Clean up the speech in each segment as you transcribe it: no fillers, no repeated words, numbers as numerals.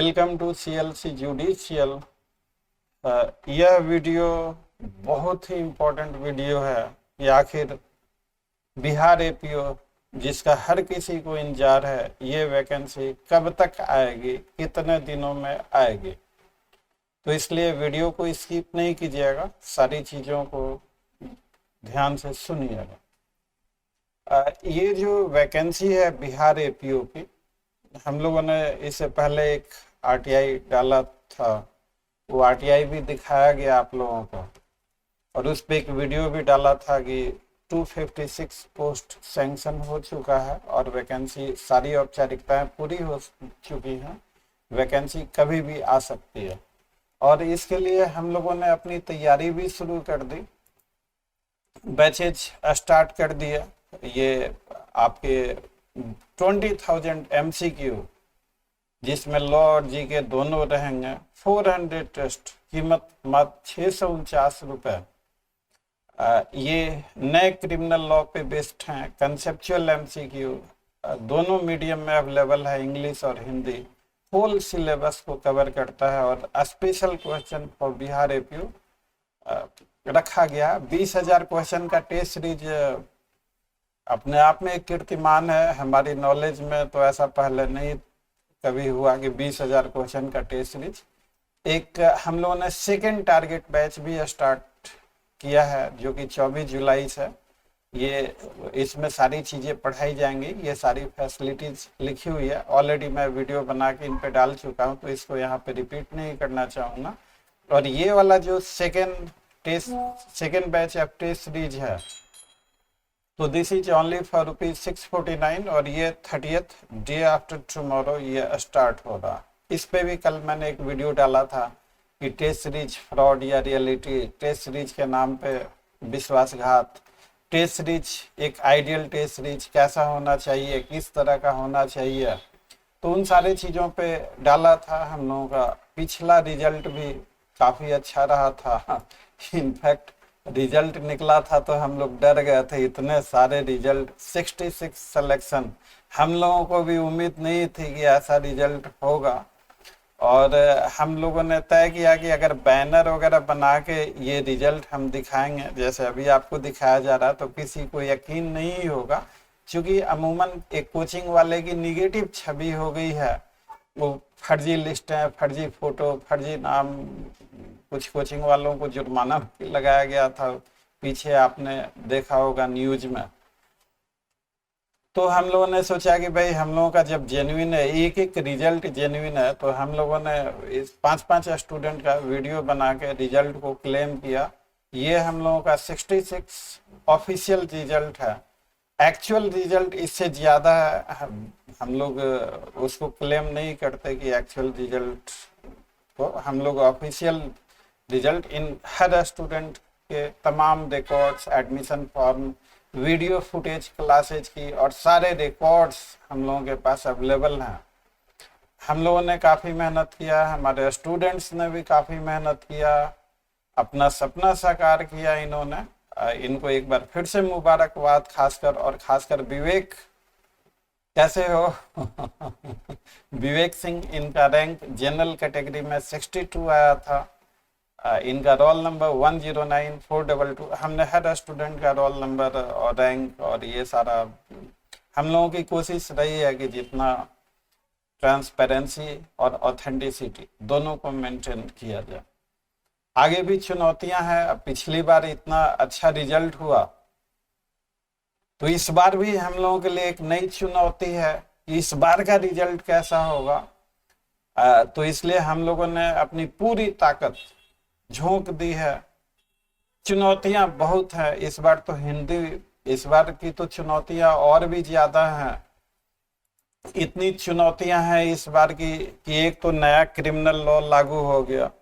Welcome to CLC judicial. यह video बहुत ही इम्पोर्टेंट वीडियो है कि आखिर बिहार APO जिसका हर किसी को इंतजार है, ये वैकेंसी कब तक आएगी, कितने दिनों में आएगी। तो इसलिए वीडियो को स्किप नहीं कीजिएगा, सारी चीज़ों को ध्यान से सुनिएगा। ये जो वैकेंसी है बिहार APO की, हम लोगों ने इससे पहले एक RTI डाला था, वो RTI भी दिखाया गया आप लोगों को, और उस पर एक वीडियो भी डाला था कि 256 पोस्ट सैंक्शन हो चुका है और वैकेंसी सारी औपचारिकताएं पूरी हो चुकी हैं। वैकेंसी कभी भी आ सकती है और इसके लिए हम लोगों ने अपनी तैयारी भी शुरू कर दी, बैचेज स्टार्ट कर दिया। ये आपके 20,000 MCQ जिसमें लॉ और GK दोनों रहेंगे, 400 टेस्ट, कीमत मात्र 649 रुपये। ये नए क्रिमिनल लॉ पे बेस्ड हैं। कंसेप्चुअल MCQ दोनों मीडियम में अवेलेबल है, इंग्लिश और हिंदी। होल सिलेबस को कवर करता है और special question for Bihar APO रखा गया। 20,000 क्वेश्चन का टेस्ट सीरीज अपने आप में एक कीर्तिमान है। हमारी नॉलेज में तो ऐसा पहले नहीं कभी हुआ कि 20,000 क्वेश्चन का टेस्ट सीरीज। एक हम लोगों ने सेकेंड टारगेट बैच भी स्टार्ट किया है जो कि 24 जुलाई से। ये इसमें सारी चीज़ें पढ़ाई जाएंगी, ये सारी फैसिलिटीज लिखी हुई है। ऑलरेडी मैं वीडियो बना के इन पे डाल चुका हूँ, तो इसको यहाँ पे रिपीट नहीं करना चाहूँगा। और ये वाला जो second batch of test series है, तो दिस इज ओनली फॉर ₹649 और ये 30th डे आफ्टर टुमारो ये स्टार्ट होगा। इस पे भी कल मैंने एक वीडियो डाला था कि टेस्ट सीरीज फ्रॉड या रियलिटी, टेस्ट सीरीज के नाम पे विश्वासघात, टेस्ट सीरीज एक आइडियल टेस्ट सीरीज कैसा होना चाहिए, किस तरह का होना चाहिए, तो उन सारी चीज़ों पे डाला था हम लोगों का। पिछला रिजल्ट भी काफ़ी अच्छा रहा था। इनफैक्ट रिजल्ट निकला था तो हम लोग डर गए थे, इतने सारे रिजल्ट, 66 सिलेक्शन। हम लोगों को भी उम्मीद नहीं थी कि ऐसा रिजल्ट होगा। और हम लोगों ने तय किया कि अगर बैनर वगैरह बना के ये रिजल्ट हम दिखाएंगे, जैसे अभी आपको दिखाया जा रहा है, तो किसी को यकीन नहीं होगा, क्योंकि अमूमन एक कोचिंग वाले की निगेटिव छवि हो गई है। वो फर्जी लिस्टें, फर्जी फोटो, फर्जी नाम, कुछ कोचिंग वालों को जुर्माना भी लगाया गया था, पीछे आपने देखा होगा न्यूज में। तो हम लोगों ने सोचा कि भाई हम लोगों का जब जेन्युइन है, एक एक रिजल्ट जेन्युइन है, तो हम लोगों ने इस 5-5 स्टूडेंट का वीडियो बना के रिजल्ट को क्लेम किया। ये हम लोगों का 66 ऑफिशियल रिजल्ट है। एक्चुअल रिजल्ट इससे ज़्यादा है, हम लोग उसको क्लेम नहीं करते कि एक्चुअल रिजल्ट को। हम लोग official result in her student के तमाम records, admission form, video footage classes की और सारे रिकॉर्ड्स हम लोगों के पास अवेलेबल हैं। हम लोगों ने काफ़ी मेहनत किया, हमारे स्टूडेंट्स ने भी काफ़ी मेहनत किया, अपना सपना साकार किया इन्होंने। इनको एक बार फिर से मुबारकबाद, खासकर विवेक, कैसे हो? विवेक सिंह, इनका रैंक जनरल कैटेगरी में 62 आया था। इनका रोल नंबर 109422। हमने हर स्टूडेंट का रोल नंबर और रैंक और ये सारा, हम लोगों की कोशिश रही है कि जितना ट्रांसपेरेंसी और ऑथेंटिसिटी दोनों को मेंटेन किया जाए। आगे भी चुनौतियां हैं। अब पिछली बार इतना अच्छा रिजल्ट हुआ, तो इस बार भी हम लोगों के लिए एक नई चुनौती है कि इस बार का रिजल्ट कैसा होगा। तो इसलिए हम लोगों ने अपनी पूरी ताकत झोंक दी है। चुनौतियां बहुत हैं इस बार, तो इस बार की तो चुनौतियां और भी ज्यादा हैं। इतनी चुनौतियां हैं इस बार की कि एक तो नया क्रिमिनल लॉ लागू हो गया।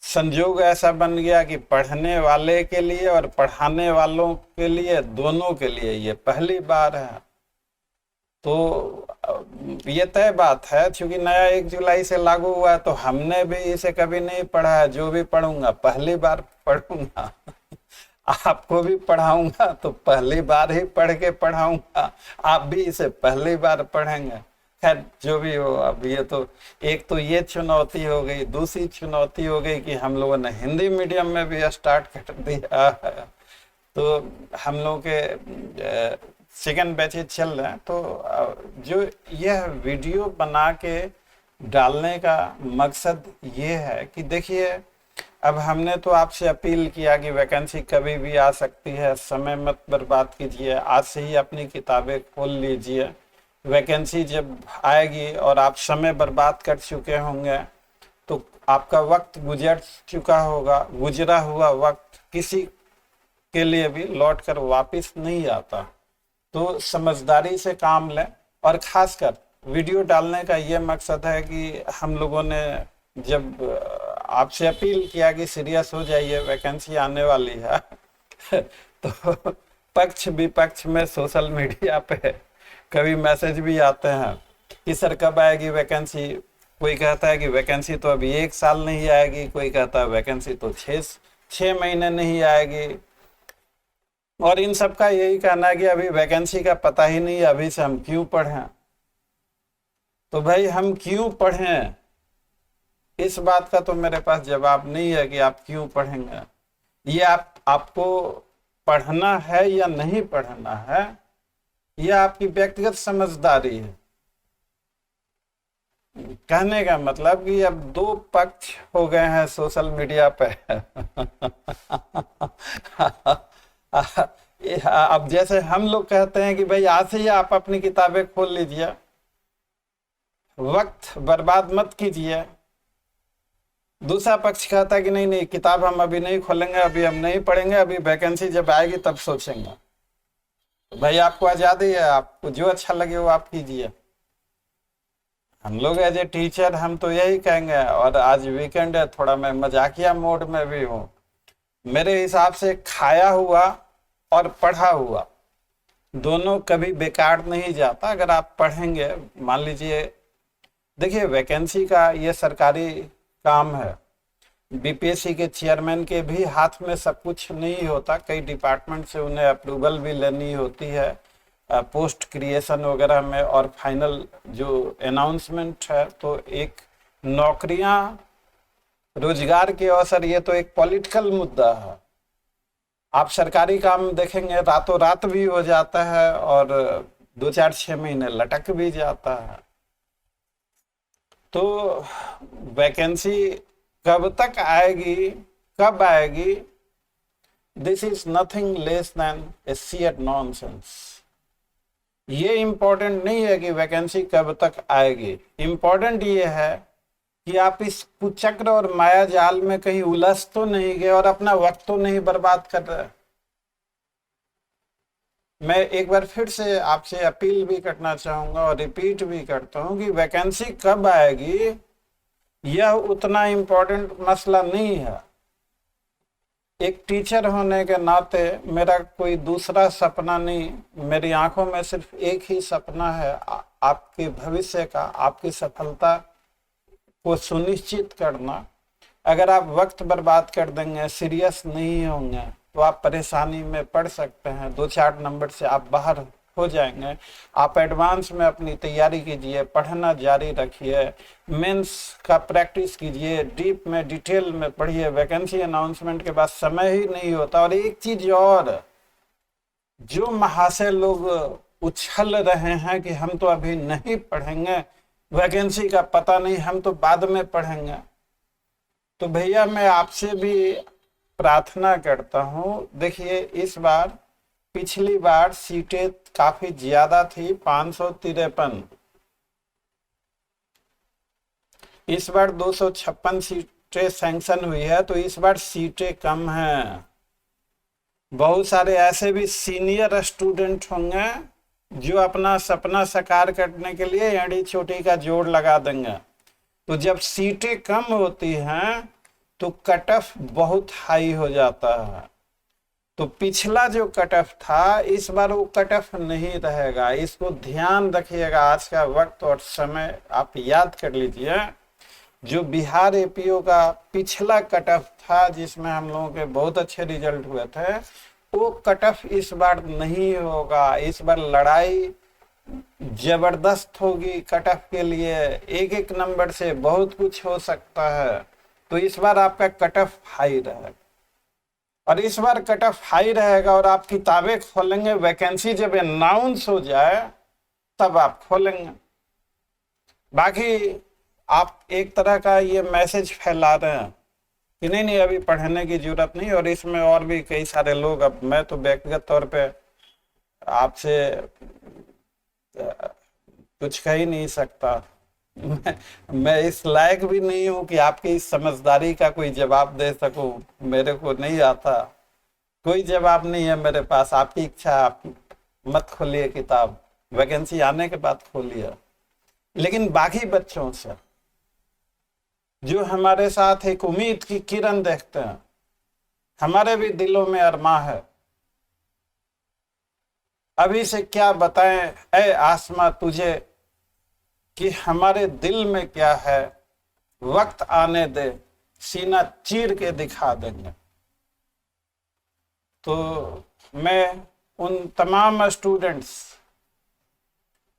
संजोग ऐसा बन गया कि पढ़ने वाले के लिए और पढ़ाने वालों के लिए, दोनों के लिए ये पहली बार है। तो ये तय बात है, क्योंकि नया 1 जुलाई से लागू हुआ है, तो हमने भी इसे कभी नहीं पढ़ा है। जो भी पढ़ूंगा पहली बार पढ़ूंगा। आपको भी पढ़ाऊंगा तो पहली बार ही पढ़ के पढ़ाऊंगा, आप भी इसे पहली बार पढ़ेंगे। खैर जो भी हो, अब ये तो एक तो ये चुनौती हो गई, दूसरी चुनौती हो गई कि हम लोगों ने हिंदी मीडियम में भी स्टार्ट कर दिया है। तो हम लोग के सेकंड बैचेज चल रहे हैं। तो जो यह वीडियो बना के डालने का मकसद ये है कि देखिए, अब हमने तो आपसे अपील किया कि वैकेंसी कभी भी आ सकती है, समय मत बर्बाद कीजिए, आज से ही अपनी किताबें खोल लीजिए। वैकेंसी जब आएगी और आप समय बर्बाद कर चुके होंगे तो आपका वक्त गुजर चुका होगा, गुजरा हुआ वक्त किसी के लिए भी लौट कर वापिस नहीं आता। तो समझदारी से काम लें, और खासकर वीडियो डालने का ये मकसद है कि हम लोगों ने जब आपसे अपील किया कि सीरियस हो जाइए, वैकेंसी आने वाली है तो पक्ष विपक्ष में सोशल मीडिया पे कभी मैसेज भी आते हैं कि सर कब आएगी वैकेंसी। कोई कहता है कि वैकेंसी तो अभी 1 साल नहीं आएगी, कोई कहता है वैकेंसी तो 6 महीने नहीं आएगी। और इन सब का यही कहना है कि अभी वैकेंसी का पता ही नहीं, अभी से हम क्यों पढ़ें। तो भाई हम क्यों पढ़ें, इस बात का तो मेरे पास जवाब नहीं है कि आप क्यों पढ़ेंगे। ये आपको पढ़ना है या नहीं पढ़ना है, यह आपकी व्यक्तिगत समझदारी है। कहने का मतलब कि अब 2 पक्ष हो गए हैं सोशल मीडिया पे अब जैसे हम लोग कहते हैं कि भाई आज से ही आप अपनी किताबें खोल लीजिए, वक्त बर्बाद मत कीजिए। दूसरा पक्ष कहता है कि नहीं नहीं, किताब हम अभी नहीं खोलेंगे, अभी हम नहीं पढ़ेंगे, अभी वैकेंसी जब आएगी तब सोचेंगे। भाई आपको आज़ादी है, आपको जो अच्छा लगे वो आप कीजिए। हम लोग एज ए टीचर हम तो यही कहेंगे। और आज वीकेंड है, थोड़ा मैं मजाकिया मोड में भी हूँ। मेरे हिसाब से खाया हुआ और पढ़ा हुआ दोनों कभी बेकार नहीं जाता अगर आप पढ़ेंगे। मान लीजिए, देखिए वैकेंसी का ये सरकारी काम है, बीपीएससी के चेयरमैन के भी हाथ में सब कुछ नहीं होता, कई डिपार्टमेंट से उन्हें अप्रूवल भी लेनी होती है पोस्ट क्रिएशन वगैरह में, और फाइनल जो अनाउंसमेंट है। तो एक नौकरियां, रोजगार के अवसर, ये तो एक पॉलिटिकल मुद्दा है। आप सरकारी काम देखेंगे रातों रात भी हो जाता है और 2-4-6 महीने लटक भी जाता है। तो वैकेंसी कब तक आएगी, कब आएगी, this is nothing less than A share nonsense. ये इम्पोर्टेंट नहीं है कि वैकेंसी कब तक आएगी, इम्पोर्टेंट ये है कि आप इस कुचक्र और माया जाल में कहीं उलझ तो नहीं गए और अपना वक्त तो नहीं बर्बाद कर रहे। मैं एक बार फिर से आपसे अपील भी करना चाहूंगा और रिपीट भी करता हूं कि वैकेंसी कब आएगी यह उतना इम्पोर्टेंट मसला नहीं है। एक टीचर होने के नाते मेरा कोई दूसरा सपना नहीं, मेरी आंखों में सिर्फ एक ही सपना है, आपके भविष्य का, आपकी सफलता को सुनिश्चित करना। अगर आप वक्त बर्बाद कर देंगे, सीरियस नहीं होंगे, तो आप परेशानी में पड़ सकते हैं। 2-4 नंबर से आप बाहर हो जाएंगे। आप एडवांस में अपनी तैयारी कीजिए, पढ़ना जारी रखिए, मेंस का प्रैक्टिस कीजिए, डीप में डिटेल में पढ़िए। वैकेंसी अनाउंसमेंट के बाद समय ही नहीं होता। और एक चीज और, जो महाशय लोग उछल रहे हैं कि हम तो अभी नहीं पढ़ेंगे, वैकेंसी का पता नहीं, हम तो बाद में पढ़ेंगे, तो भैया मैं आपसे भी प्रार्थना करता हूं। देखिए इस बार, पिछली बार सीटें काफी ज्यादा थी, 553, इस बार 256 सीटें सैंक्शन हुई है, तो इस बार सीटें कम हैं। बहुत सारे ऐसे भी सीनियर स्टूडेंट होंगे जो अपना सपना साकार करने के लिए एड़ी चोटी का जोड़ लगा देंगे। तो जब सीटें कम होती हैं तो कट ऑफ बहुत हाई हो जाता है। तो पिछला जो कट ऑफ था, इस बार वो कट ऑफ नहीं रहेगा, इसको ध्यान रखिएगा। आज का वक्त और समय आप याद कर लीजिए। जो बिहार एपीओ का पिछला कट ऑफ था, जिसमें हम लोगों के बहुत अच्छे रिजल्ट हुए थे, वो कट ऑफ इस बार नहीं होगा। इस बार लड़ाई जबरदस्त होगी कट ऑफ के लिए, एक एक नंबर से बहुत कुछ हो सकता है। तो इस बार आपका कट ऑफ हाई रहेगा, और इस बार कट ऑफ हाई रहेगा और आप किताबें खोलेंगे, वैकेंसी जब अनाउंस हो जाए तब आप खोलेंगे। बाकी आप एक तरह का ये मैसेज फैला रहे हैं कि नहीं नहीं अभी पढ़ने की जरूरत नहीं, और इसमें और भी कई सारे लोग, अब मैं तो व्यक्तिगत तौर पे आपसे कुछ कह ही नहीं सकता। मैं इस लायक भी नहीं हूं कि आपकी इस समझदारी का कोई जवाब दे सकूं, मेरे को नहीं आता, कोई जवाब नहीं है मेरे पास। आपकी इच्छा, आप मत खोलिए किताब, वैकेंसी आने के बाद खोलिए। लेकिन बाकी बच्चों से जो हमारे साथ एक उम्मीद की किरण देखते हैं, हमारे भी दिलों में अरमा है, अभी से क्या बताएं ऐ आसमां तुझे कि हमारे दिल में क्या है, वक्त आने दे सीना चीर के दिखा देंगे। तो मैं उन तमाम स्टूडेंट्स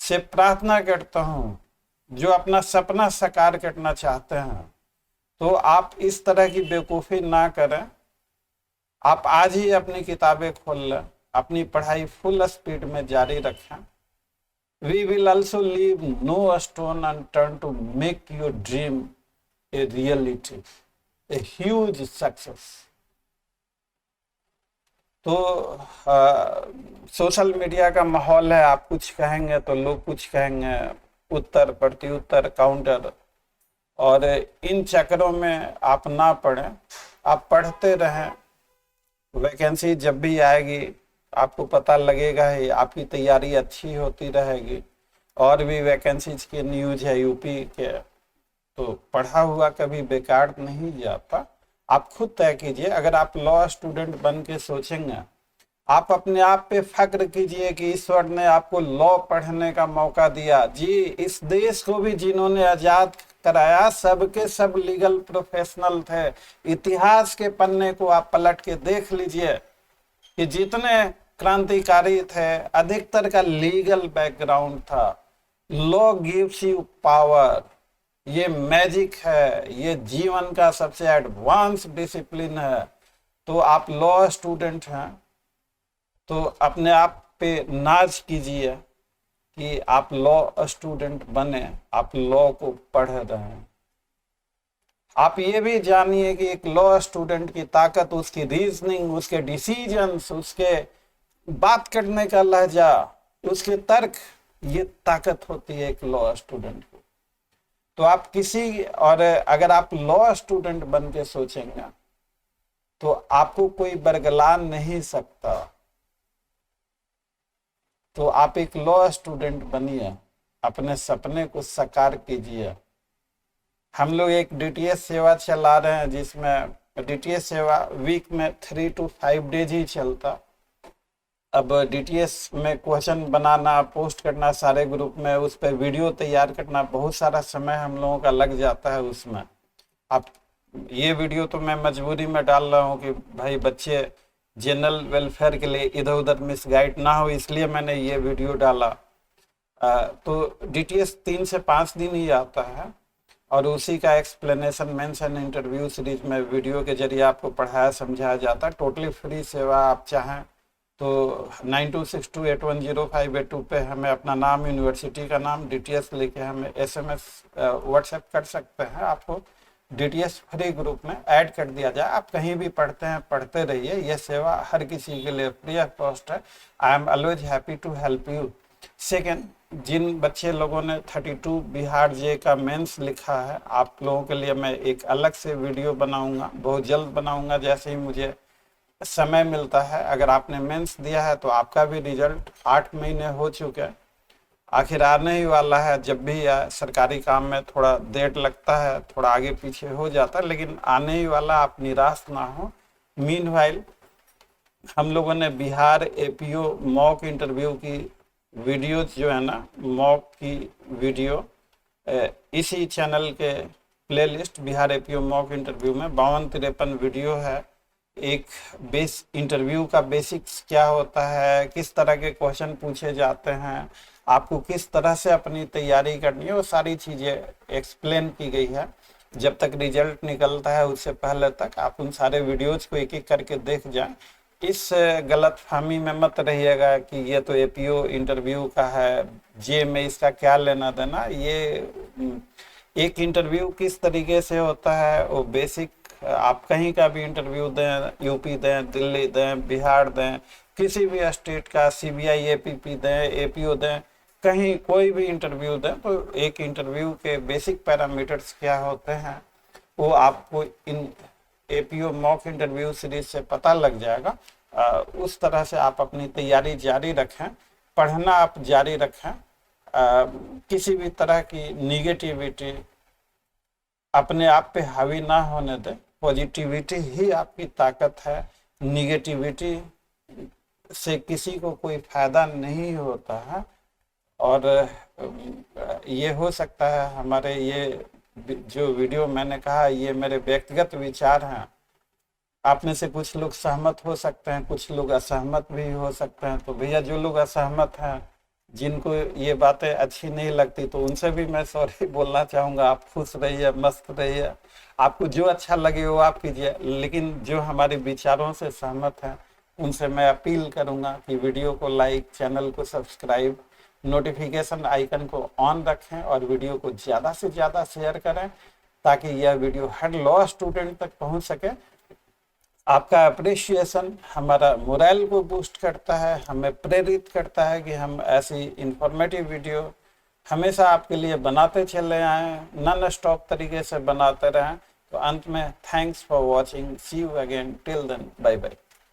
से प्रार्थना करता हूं जो अपना सपना साकार करना चाहते हैं, तो आप इस तरह की बेवकूफ़ी ना करें। आप आज ही अपनी किताबें खोल लें, अपनी पढ़ाई फुल स्पीड में जारी रखें। We will also leave no stone unturned to make your dream a reality, a huge success. तो सोशल मीडिया का माहौल है, आप कुछ कहेंगे तो लोग कुछ कहेंगे, उत्तर प्रत्युत्तर काउंटर, और इन चक्करों में आप ना पढ़ें, आप पढ़ते रहें। वैकेंसी जब भी आएगी आपको पता लगेगा ही, आपकी तैयारी अच्छी होती रहेगी। और भी वैकेंसीज के न्यूज है यूपी के, तो पढ़ा हुआ कभी बेकार नहीं जाता। आप खुद तय कीजिए। अगर आप लॉ स्टूडेंट बन के सोचेंगे, आप अपने आप पे फक्र कीजिए कि ईश्वर ने आपको लॉ पढ़ने का मौका दिया। जी, इस देश को भी जिन्होंने आजाद कराया सबके सब लीगल प्रोफेशनल थे। इतिहास के पन्ने को आप पलट के देख लीजिए कि जितने क्रांतिकारी थे अधिकतर का लीगल बैकग्राउंड था। लॉ गिव्स यू पावर, ये मैजिक है, ये जीवन का सबसे एडवांस डिसिप्लिन है। तो आप लॉ स्टूडेंट हैं तो अपने आप पे नाज कीजिए कि आप लॉ स्टूडेंट बने, आप लॉ को पढ़ रहे हैं। आप ये भी जानिए कि एक लॉ स्टूडेंट की ताकत उसकी रीजनिंग, उसके डिसीजंस, उसके बात करने का लहजा, उसके तर्क, ये ताकत होती है एक लॉ स्टूडेंट को। तो आप किसी, और अगर आप लॉ स्टूडेंट बन के सोचेंगे तो आपको कोई बरगला नहीं सकता। तो आप एक लॉ स्टूडेंट बनिए, अपने सपने को साकार कीजिए। हम लोग एक डीटीएस सेवा चला रहे हैं, जिसमें डीटीएस सेवा वीक में 3 to 5 डेज ही चलता। अब डीटीएस में क्वेश्चन बनाना, पोस्ट करना सारे ग्रुप में, उस पर वीडियो तैयार करना, बहुत सारा समय हम लोगों का लग जाता है उसमें। अब ये वीडियो तो मैं मजबूरी में डाल रहा हूँ कि भाई बच्चे जनरल वेलफेयर के लिए इधर उधर मिसगाइड ना हो, इसलिए मैंने ये वीडियो डाला। तो डीटीएस 3 से 5 दिन ही आता है, और उसी का एक्सप्लेनेशन मेंशन इंटरव्यू सीरीज में वीडियो के जरिए आपको पढ़ाया समझाया जाता है। टोटली फ्री सेवा। आप चाहें तो 9262810582 पे हमें अपना नाम, यूनिवर्सिटी का नाम, डीटीएस लेके हमें SMS व्हाट्सएप कर सकते हैं। आपको डीटीएस फ्री ग्रुप में ऐड कर दिया जाए। आप कहीं भी पढ़ते हैं, पढ़ते रहिए। यह सेवा हर किसी के लिए फ्री ऑफ कॉस्ट है। I am always happy to help you. Second, जिन बच्चे लोगों ने 32 बिहार जे का मेंस लिखा है, आप लोगों के लिए मैं एक अलग से वीडियो बनाऊंगा, बहुत जल्द बनाऊंगा, जैसे ही मुझे समय मिलता है। अगर आपने मेंस दिया है तो आपका भी रिजल्ट 8 महीने हो चुके हैं, आखिर आने ही वाला है। जब भी सरकारी काम में थोड़ा देर लगता है, थोड़ा आगे पीछे हो जाता है, लेकिन आने ही वाला, आप निराश ना हो। मीनवाइल हम लोगों ने बिहार एपीओ मॉक इंटरव्यू की वीडियो जो है ना, मॉक की वीडियो इसी चैनल के playlist Bihar APO mock interview में 52-53 वीडियो है। एक इंटरव्यू का बेसिक्स क्या होता है, किस तरह के क्वेश्चन पूछे जाते हैं, आपको किस तरह से अपनी तैयारी करनी है, वो सारी चीज़ें एक्सप्लेन की गई है। जब तक रिजल्ट निकलता है उससे पहले तक आप उन सारे वीडियोज को एक एक करके देख जाएं। इस गलतफहमी में मत रहिएगा कि ये तो एपीओ इंटरव्यू का है, जे में इसका क्या लेना देना। ये एक इंटरव्यू किस तरीके से होता है वो बेसिक, आप कहीं का भी इंटरव्यू दें, यूपी दें, दिल्ली दें, बिहार दें, किसी भी स्टेट का सीबीआई एपीपी दें, एपीओ दें, कहीं कोई भी इंटरव्यू दें, तो एक इंटरव्यू के बेसिक पैरामीटर्स क्या होते हैं वो आपको इन एपीओ मॉक इंटरव्यू सीरीज से पता लग जाएगा। उस तरह से आप अपनी तैयारी जारी रखें, पढ़ना आप जारी रखें। किसी भी तरह की निगेटिविटी अपने आप पे हावी ना होने दें। पॉजिटिविटी ही आपकी ताकत है। निगेटिविटी से किसी को कोई फायदा नहीं होता है। और ये हो सकता है हमारे ये जो वीडियो मैंने कहा ये मेरे व्यक्तिगत विचार हैं। आप में से कुछ लोग सहमत हो सकते हैं, कुछ लोग असहमत भी हो सकते हैं। तो भैया जो लोग असहमत हैं, जिनको ये बातें अच्छी नहीं लगती, तो उनसे भी मैं सॉरी बोलना चाहूँगा। आप खुश रहिए, मस्त रहिए, आपको जो अच्छा लगे वो आप कीजिए। लेकिन जो हमारे विचारों से सहमत हैं उनसे मैं अपील करूँगा कि वीडियो को लाइक, चैनल को सब्सक्राइब, नोटिफिकेशन आइकन को ऑन रखें और वीडियो को ज़्यादा से ज़्यादा शेयर करें ताकि यह वीडियो हर लॉ स्टूडेंट तक पहुँच सके। आपका अप्रिशिएशन हमारा मोरल को बूस्ट करता है, हमें प्रेरित करता है कि हम ऐसी इंफॉर्मेटिव वीडियो हमेशा आपके लिए बनाते चले आएँ, नॉन स्टॉप तरीके से बनाते रहें। तो अंत में thanks for watching, see you again, till then, bye bye.